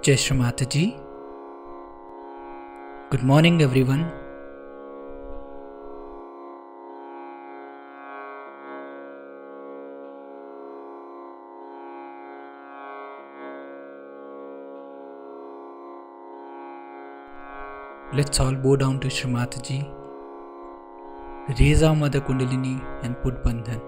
Jai Shri Mataji. Good morning, everyone. Let's all bow down to Shri Mataji, raise our Mother Kundalini and put Bandhan.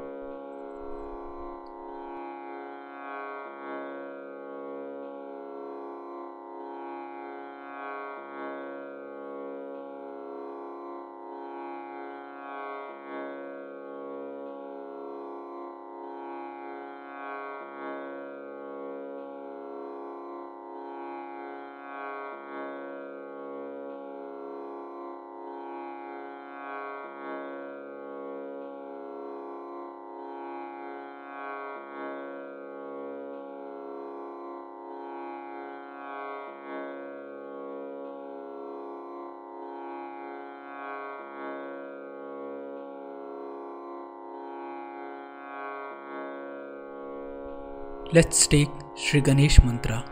Let's take Shri Ganesh Mantra.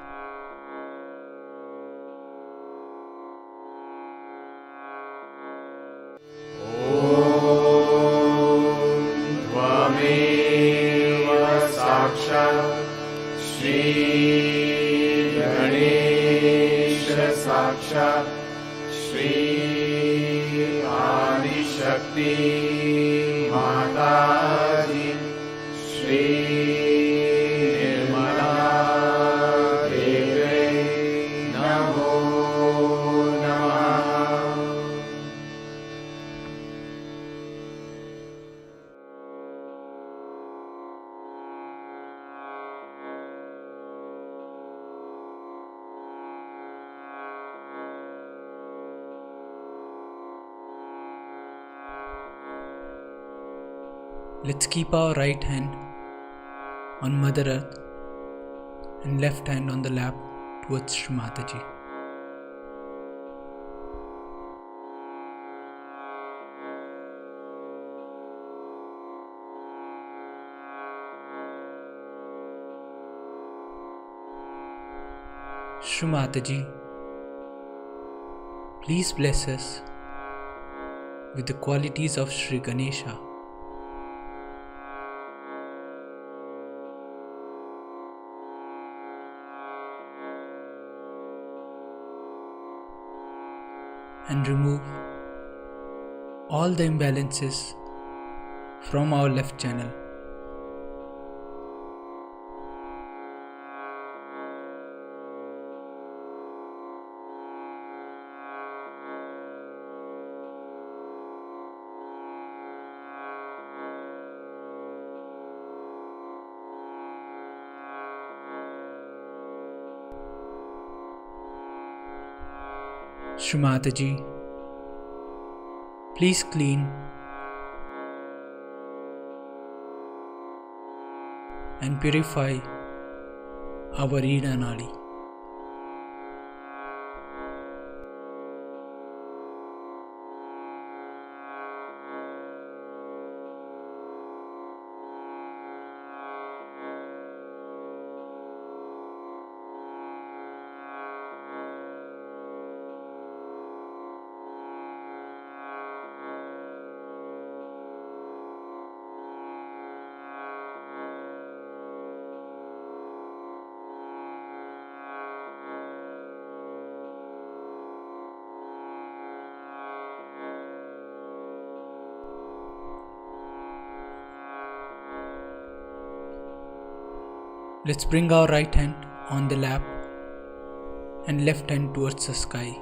Shri Ganesha Sakshat Shri Adi Shakti Mataji Shri Nirmala Deve Namo Namah. Let's keep our right hand on Mother Earth and left hand on the lap towards Shri Mataji. Shri Mataji, please bless us with the qualities of Shri Ganesha. And remove all the imbalances from our left channel. Shri Mataji, please clean and purify our Ida Nadi. Let's bring our right hand on the lap and left hand towards the sky.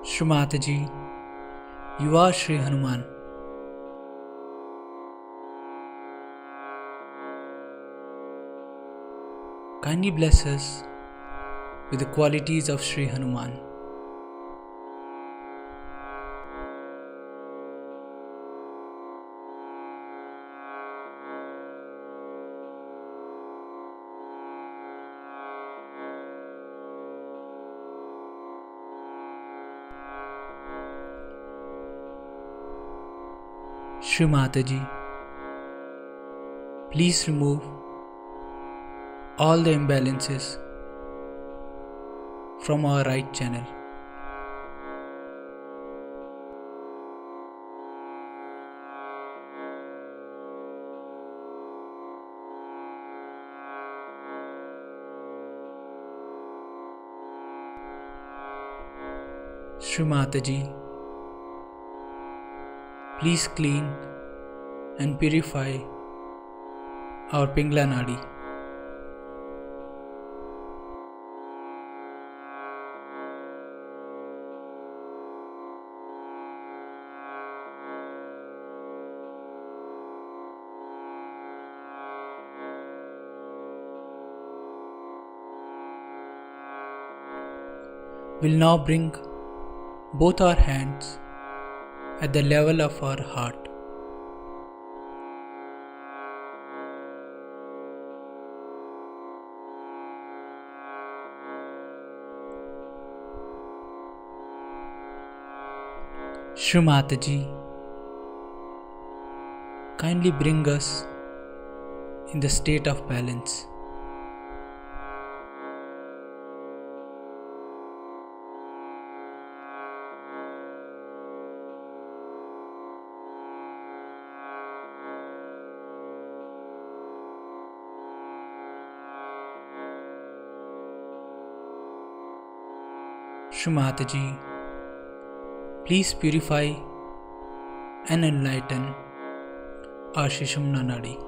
Shri Mataji, you are Shri Hanuman. Kindly bless us with the qualities of Shri Hanuman. Shri Mataji, please remove all the imbalances from our right channel. Shri Mataji, please clean and purify our Pingla Nadi. We'll now bring both our hands at the level of our heart. Shri Mataji, kindly bring us in the state of balance. Shri Mataji, please purify and enlighten our Shishumna Nadi.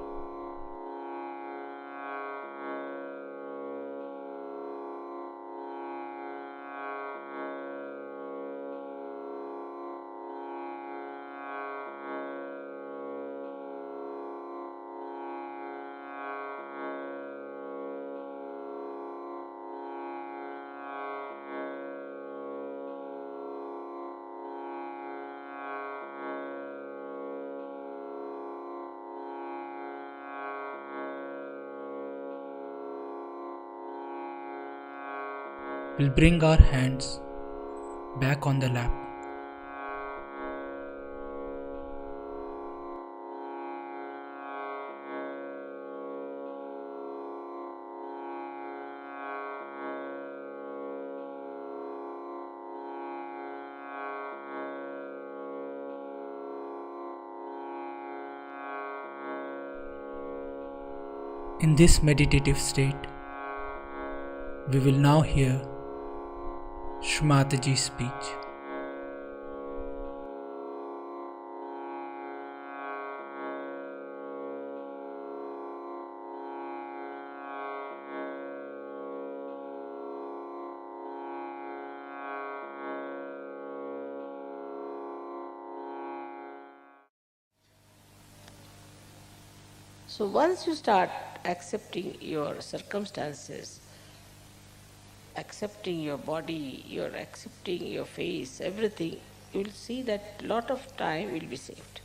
We'll bring our hands back on the lap. In this meditative state, we will now hear Shri Mataji's speech. So once you start accepting your circumstances, accepting your body, you're accepting your face, everything, you will see that a lot of time will be saved.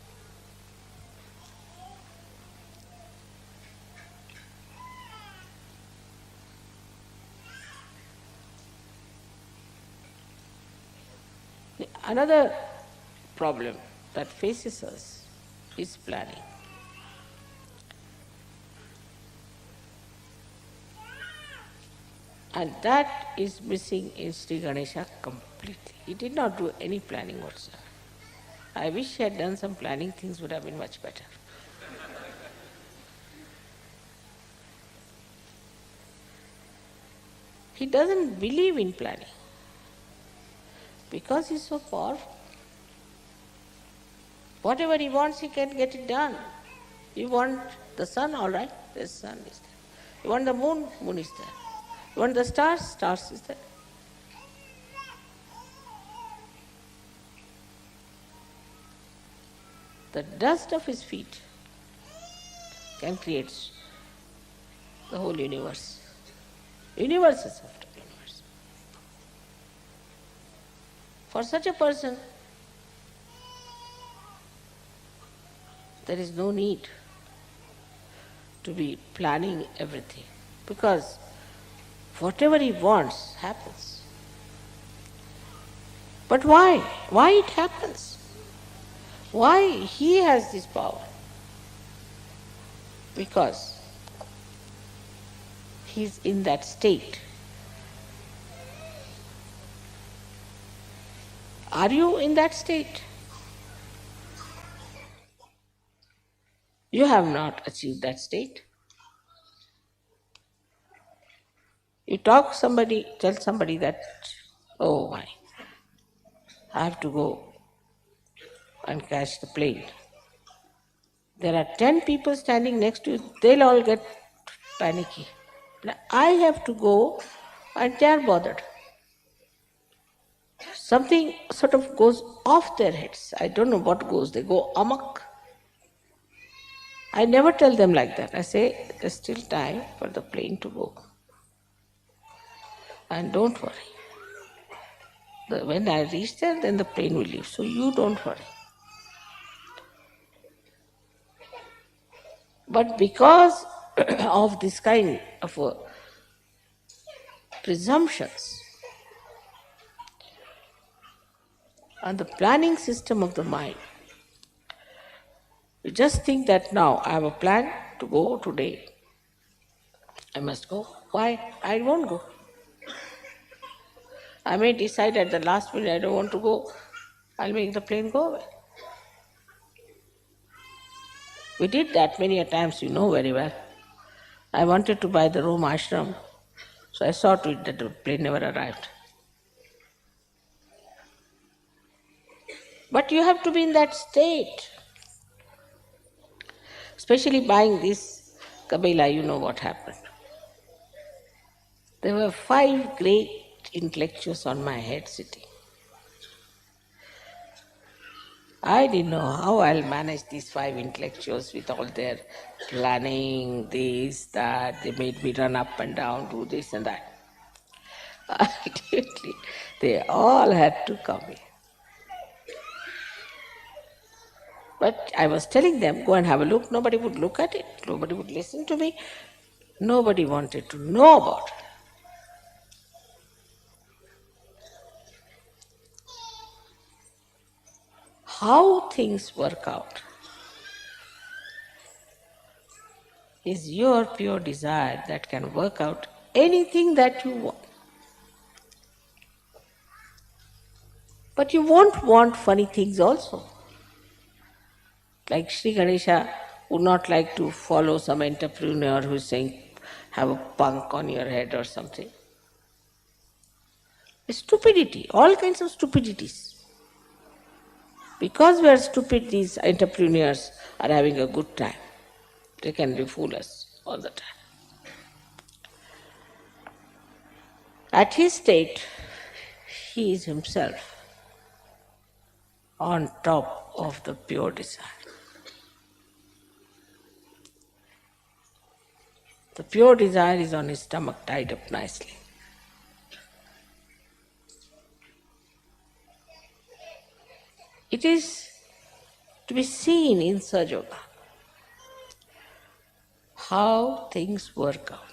Another problem that faces us is planning. And that is missing in Sri Ganesha completely. He did not do any planning whatsoever. I wish he had done some planning, things would have been much better. He doesn't believe in planning because he's so powerful. Whatever he wants, he can get it done. You want the sun, all right, the sun is there. You want the moon, moon is there. You want the stars, stars is there. The dust of his feet can create the whole universe. Universes after universe. For such a person, there is no need to be planning everything, because whatever he wants happens. But why? Why it happens? Why he has this power? Because he's in that state. Are you in that state? You have not achieved that state. You tell somebody that, oh my, I have to go and catch the plane. There are 10 people standing next to you, they'll all get panicky. I have to go and they are bothered. Something sort of goes off their heads. I don't know what goes, they go amok. I never tell them like that. I say, there's still time for the plane to go. And don't worry. When I reach there, then the plane will leave. So you don't worry. But because of this kind of presumptions and the planning system of the mind, you just think that now I have a plan to go today. I must go. Why? I won't go. I may decide at the last minute I don't want to go. I'll make the plane go away. We did that many a times, you know very well. I wanted to buy the Rome ashram, so I saw to it that the plane never arrived. But you have to be in that state. Especially buying this Kabila, you know what happened. There were 5 great intellectuals on my head sitting. I didn't know how I'll manage these 5 intellectuals with all their planning, this, that. They made me run up and down, do this and that. Ultimately, they all had to come in. But I was telling them, go and have a look. Nobody would look at it. Nobody would listen to me. Nobody wanted to know about it. How things work out is your pure desire that can work out anything that you want. But you won't want funny things also. Like Sri Ganesha would not like to follow some entrepreneur who is saying, have a punk on your head or something. It's stupidity, all kinds of stupidities. Because we are stupid, these entrepreneurs are having a good time. They can fool us all the time. At his state, he is himself on top of the pure desire. The pure desire is on his stomach, tied up nicely. It is to be seen in Sajoga how things work out,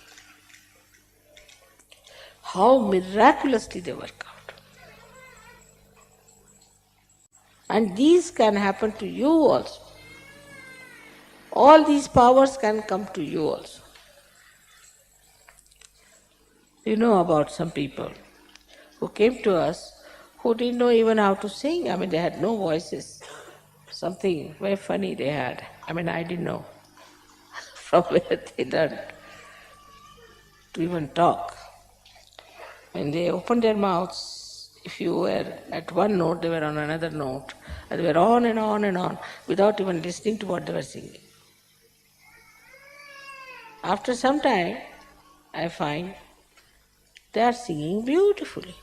how miraculously they work out. And these can happen to you also. All these powers can come to you also. You know about some people who came to us who didn't know even how to sing. I mean, they had no voices. Something very funny they had. I mean, I didn't know from where they learned to even talk. When they opened their mouths, if you were at one note, they were on another note. And they were on and on and on without even listening to what they were singing. After some time, I find they are singing beautifully.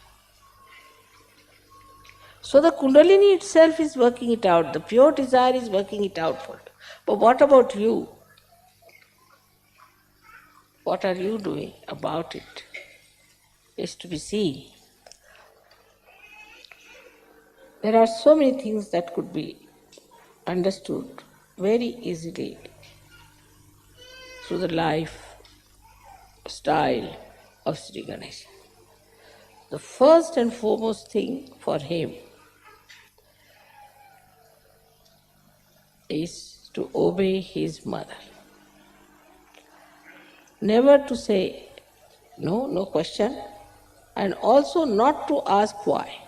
So the Kundalini itself is working it out. The pure desire is working it out for you. But what about you? What are you doing about it? Is to be seen. There are so many things that could be understood very easily through the life style of Sri Ganesha. The first and foremost thing for him is to obey his mother. Never to say no, no question, and also not to ask why.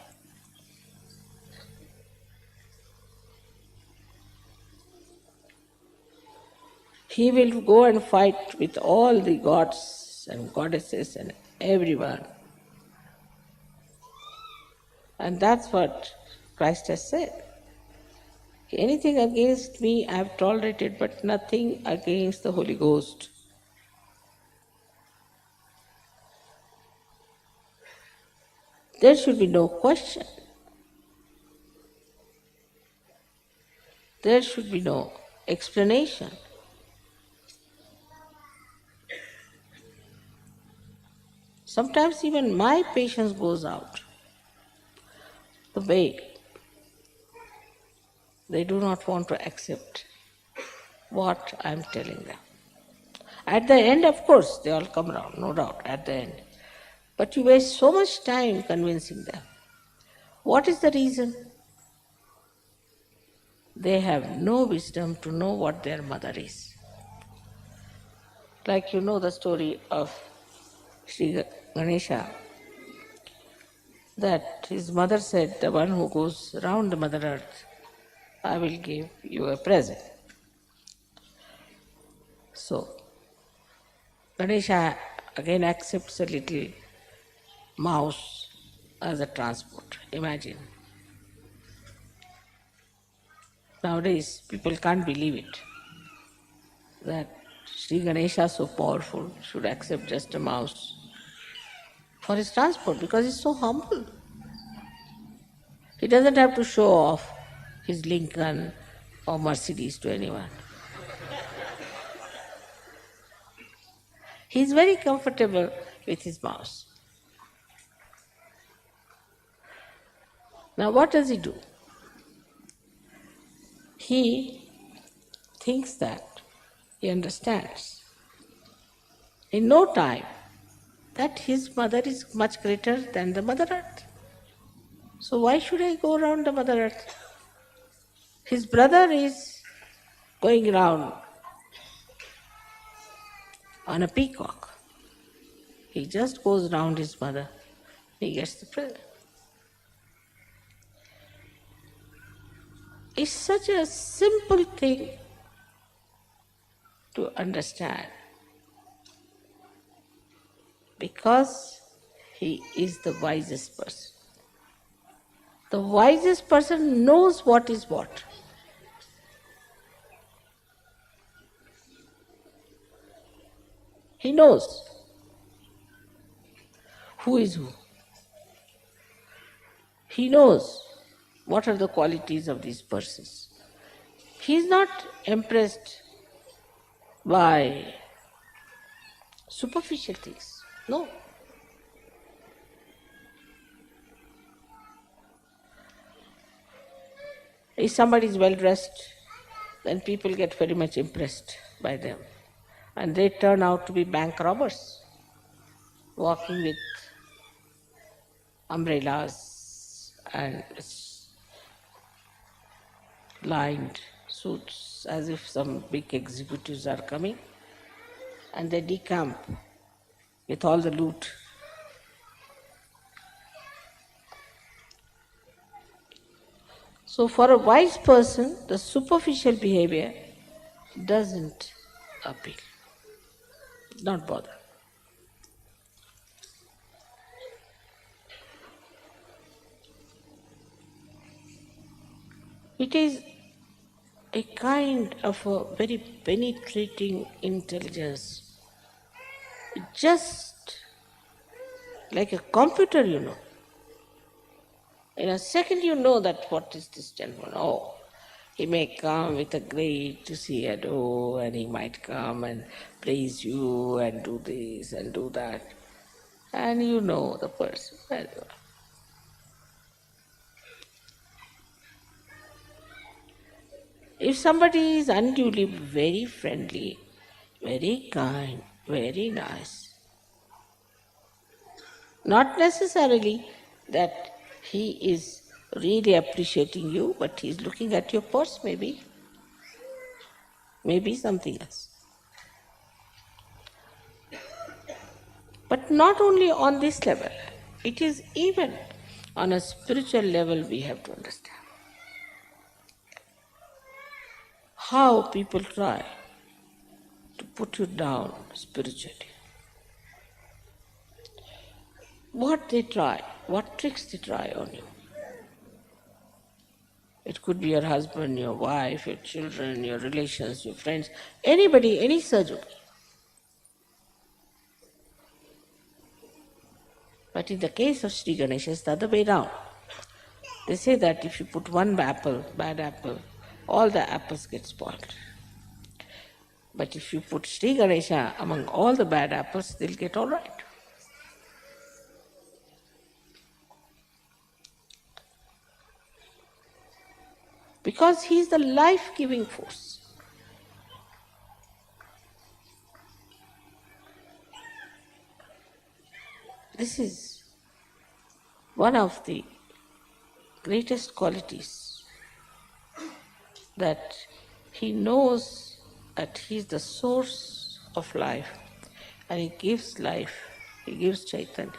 He will go and fight with all the gods and goddesses and everyone. And that's what Christ has said. Anything against me I have tolerated, but nothing against the Holy Ghost. There should be no question. There should be no explanation. Sometimes even my patience goes out. The way they do not want to accept what I am telling them. At the end, of course, they all come around, no doubt, at the end. But you waste so much time convincing them. What is the reason? They have no wisdom to know what their mother is. Like you know the story of Sri Ganesha, that his mother said, the one who goes round the Mother Earth, I will give you a present. So, Ganesha again accepts a little mouse as a transport. Imagine. Nowadays, people can't believe it, that Sri Ganesha, so powerful, should accept just a mouse for his transport because he's so humble. He doesn't have to show off his Lincoln or Mercedes to anyone. He's very comfortable with his mouse. Now what does he do? He thinks that he understands in no time that his mother is much greater than the Mother Earth. So why should I go around the Mother Earth? His brother is going around on a peacock. He just goes round his mother. He gets the present. It's such a simple thing to understand because he is the wisest person. The wisest person knows what is what. He knows who is who. He knows what are the qualities of these persons. He is not impressed by superficial things. No. If somebody is well dressed, then people get very much impressed by them. And they turn out to be bank robbers, walking with umbrellas and lined suits as if some big executives are coming, and they decamp with all the loot. So for a wise person, the superficial behavior doesn't appeal, not bother. It is a kind of a very penetrating intelligence, just like a computer, you know. In a second you know that what is this gentleman. Oh, he may come with a great ado, and he might come and praise you and do this and do that. And you know the person very well. If somebody is unduly very friendly, very kind, very nice, not necessarily that he is really appreciating you, but he is looking at your purse maybe. maybe something else. But not only on this level, it is even on a spiritual level we have to understand how people try to put you down spiritually. What they try, what tricks they try on you. It could be your husband, your wife, your children, your relations, your friends, anybody, any surgery. But in the case of Sri Ganesha, it's the other way round. They say that if you put one apple, bad apple, all the apples get spoiled. But if you put Sri Ganesha among all the bad apples, they'll get all right. Because he is the life-giving force. This is one of the greatest qualities, that he knows that he is the source of life and he gives life, he gives Chaitanya.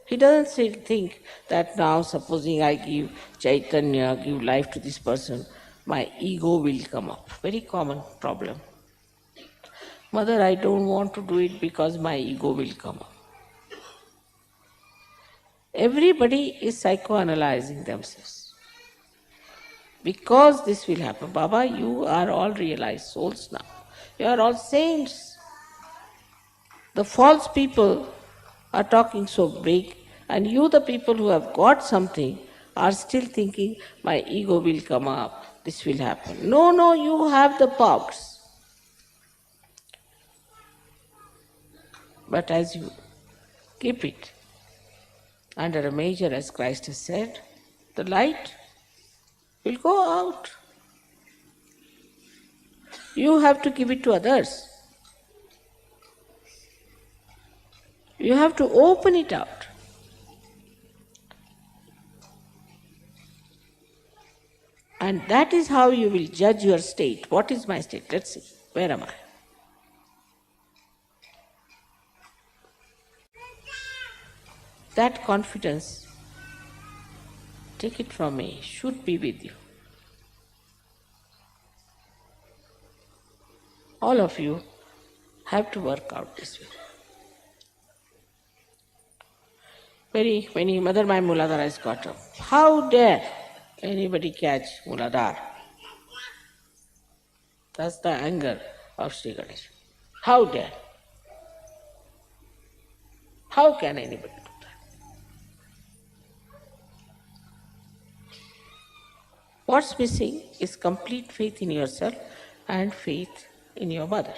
He doesn't think that now supposing I give Chaitanya, give life to this person, my ego will come up. Very common problem. Mother, I don't want to do it because my ego will come up. Everybody is psychoanalyzing themselves. Because this will happen. Baba, you are all realized souls now. You are all saints. The false people are talking so big, and you, the people who have got something, are still thinking, my ego will come up, this will happen. No, you have the powers. But as you keep it under a measure, as Christ has said, the light will go out. You have to give it to others. You have to open it out. And that is how you will judge your state. What is my state? Let's see. Where am I? That confidence, take it from me, should be with you. All of you have to work out this way. When Mother my Muladhara is got up, how dare anybody catch Muladhara? That's the anger of Sri Ganesha. How dare? How can anybody do that? What's missing is complete faith in yourself and faith in your mother.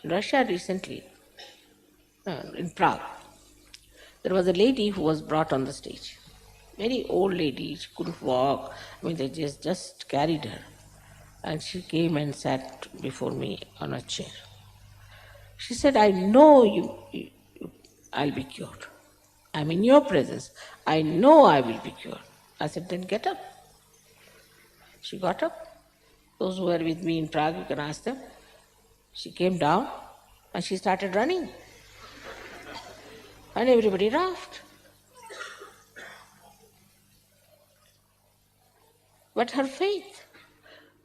In Russia recently, in Prague, there was a lady who was brought on the stage. Very old lady, she couldn't walk. They just carried her. And she came and sat before me on a chair. She said, I know I'll be cured. I'm in your presence. I know I will be cured. I said, then get up. She got up. Those who were with me in Prague, you can ask them. She came down and she started running. And everybody laughed. But her faith,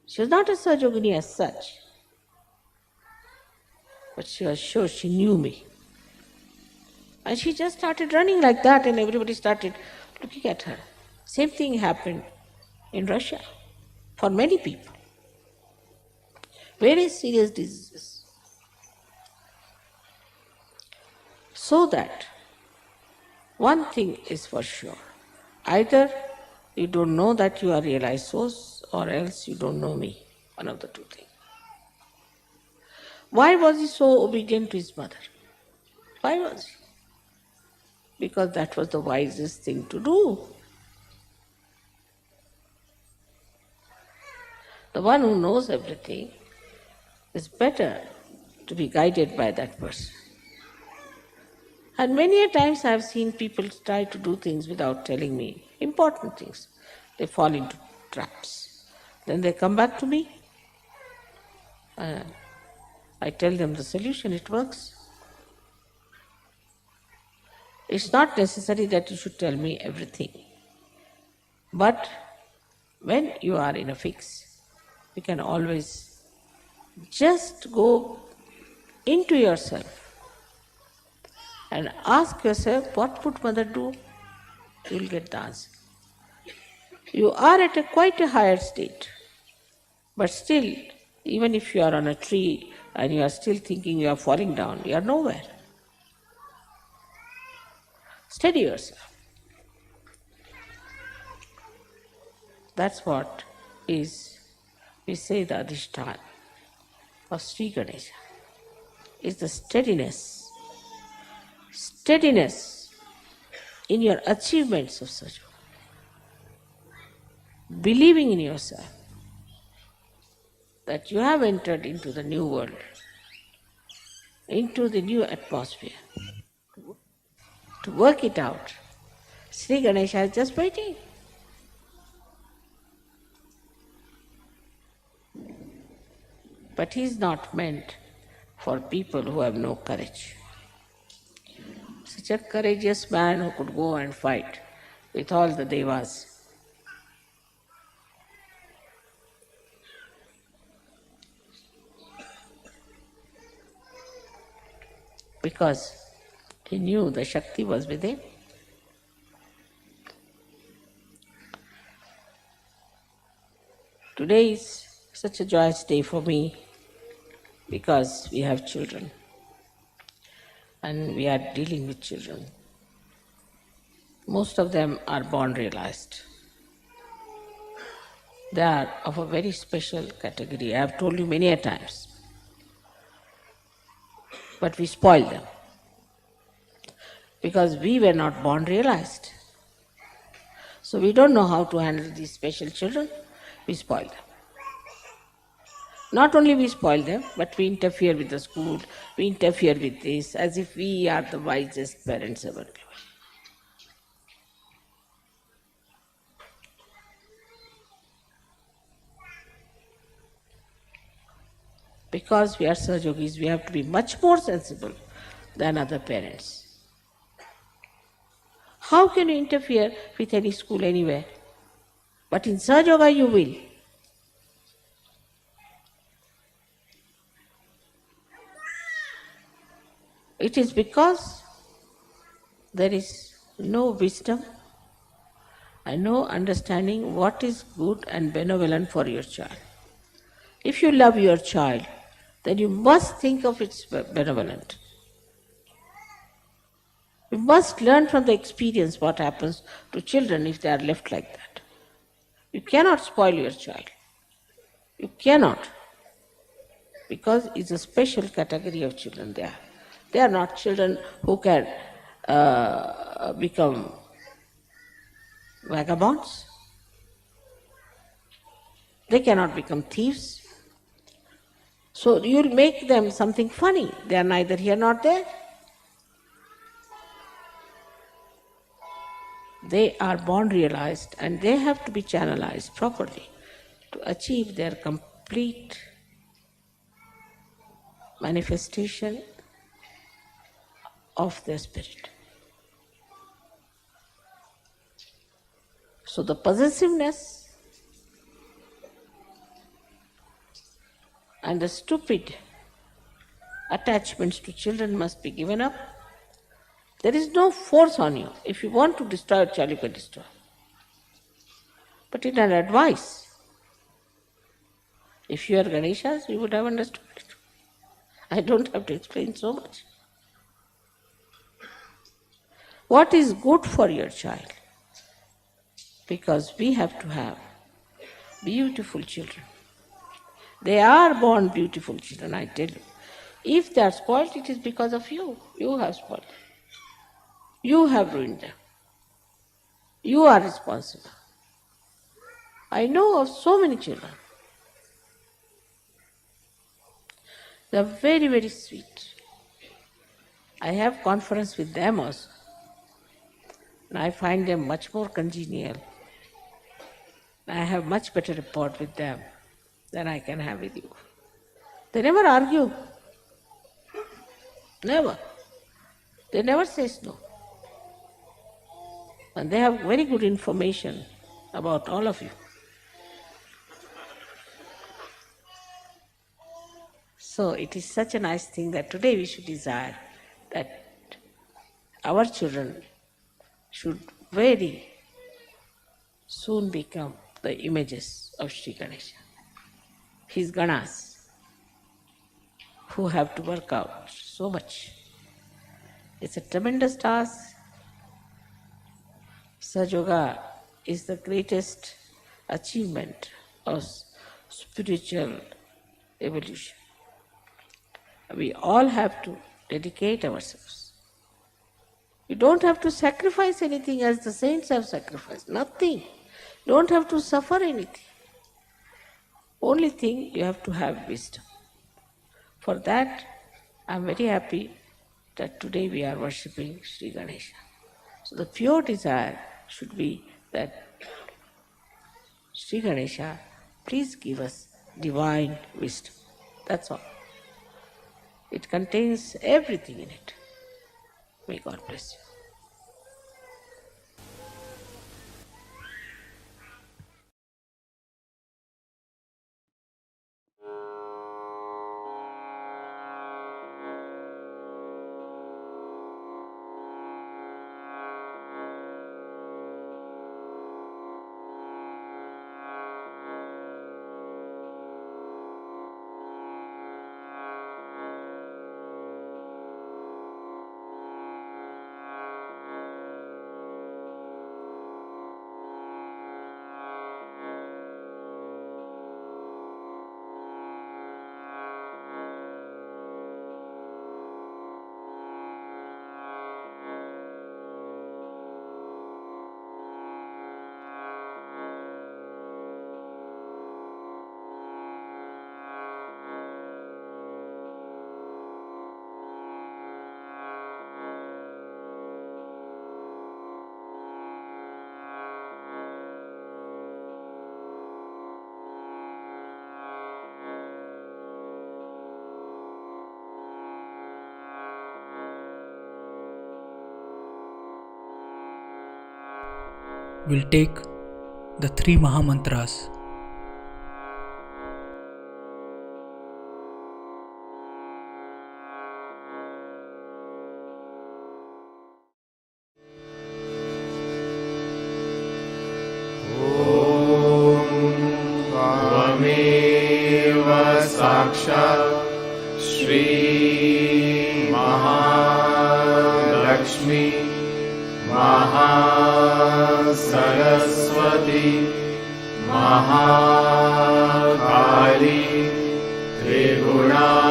she was not a Sajogini as such, but she was sure she knew me. And she just started running like that, and everybody started looking at her. Same thing happened in Russia for many people. Very serious diseases. So that one thing is for sure. Either you don't know that you are realized souls, or else you don't know me. One of the two things. Why was he so obedient to his mother? Why was he? Because that was the wisest thing to do. The one who knows everything is better to be guided by that person. And many a times I have seen people try to do things without telling me, important things. They fall into traps. Then they come back to me. I tell them the solution, it works. It's not necessary that you should tell me everything. But when you are in a fix, you can always just go into yourself and ask yourself, what would mother do? You will get the answer. You are at quite a higher state. But still, even if you are on a tree and you are still thinking you are falling down, you are nowhere. Steady yourself. That's what is, we say the Adhishtan of Sri Ganesha, is the steadiness. Steadiness in your achievements of such. Believing in yourself that you have entered into the new world, into the new atmosphere, to work it out. Sri Ganesha is just waiting. But he is not meant for people who have no courage. Such a courageous man who could go and fight with all the devas. Because he knew the Shakti was with him. Today is such a joyous day for me because we have children and we are dealing with children. Most of them are born realized. They are of a very special category. I have told you many a times. But we spoil them because we were not born realized. So we don't know how to handle these special children. We spoil them. Not only we spoil them, but we interfere with the school, we interfere with this, as if we are the wisest parents ever given. Because we are Sahajogis, we have to be much more sensible than other parents. How can you interfere with any school anywhere? But in Sahajoga you will. It is because there is no wisdom and no understanding what is good and benevolent for your child. If you love your child, then you must think of its benevolent. You must learn from the experience what happens to children if they are left like that. You cannot spoil your child. You cannot. Because it's a special category of children they are. They are not children who can become vagabonds. They cannot become thieves. So you'll make them something funny. They are neither here nor there. They are born realized and they have to be channelized properly to achieve their complete manifestation of their spirit. So the possessiveness and the stupid attachments to children must be given up. There is no force on you. If you want to destroy a child, you can destroy. But in an advice, if you are Ganeshas, you would have understood it. I don't have to explain so much. What is good for your child? Because we have to have beautiful children. They are born beautiful children, I tell you. If they are spoiled, it is because of you. You have spoiled them. You have ruined them. You are responsible. I know of so many children. They are very, very sweet. I have conference with them also. And I find them much more congenial. I have much better rapport with them than I can have with you. They never argue. Never. They never say no. And they have very good information about all of you. So it is such a nice thing that today we should desire that our children should very soon become the images of Sri Ganesha, his Ganas, who have to work out so much. It's a tremendous task. Sajoga is the greatest achievement of spiritual evolution. We all have to dedicate ourselves. You don't have to sacrifice anything as the saints have sacrificed. Nothing. You don't have to suffer anything. Only thing, you have to have wisdom. For that, I am very happy that today we are worshipping Sri Ganesha. So the pure desire should be that Sri Ganesha, please give us divine wisdom. That's all. It contains everything in it. May God bless you. We'll take the three Mahamantras. त्वमेव साक्षात् श्री महालक्ष्मी महासरस्वती महाकाली त्रिगुणात्मिका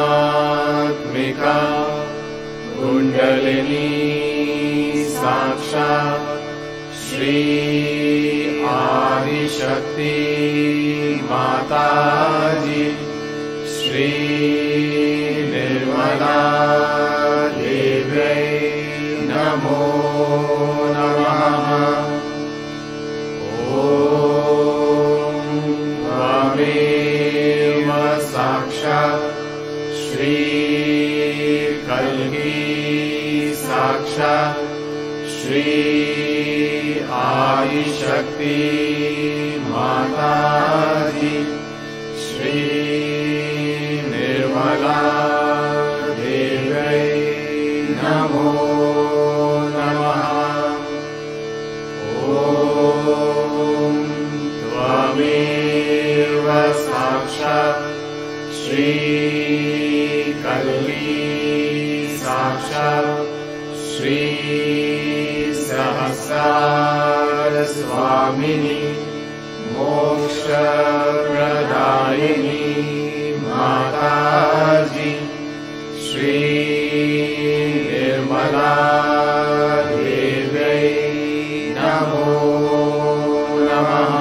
कुण्डलिनी साक्षात् श्री आदिशक्ति माताजी श्री निर्मला देव्यै नमो नमः। ॐ त्वमेव साक्षात् श्री कल्की साक्षात् श्री आदिशक्ति माताजी श्री निर्मला देव्यै नमो नमः। ॐ त्वमेव साक्षात् श्री कल्की साक्षात् श्री सहस्रार स्वामिनी मोक्षप्रदायिनी माताजी श्री निर्मला देव्यै नमो नमः।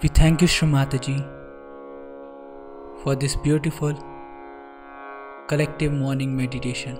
We thank you, Shri Mataji, for this beautiful collective morning meditation.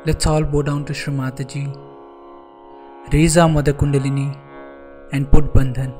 Let's all bow down to Shri Mataji, raise our Mother Kundalini and put Bandhan.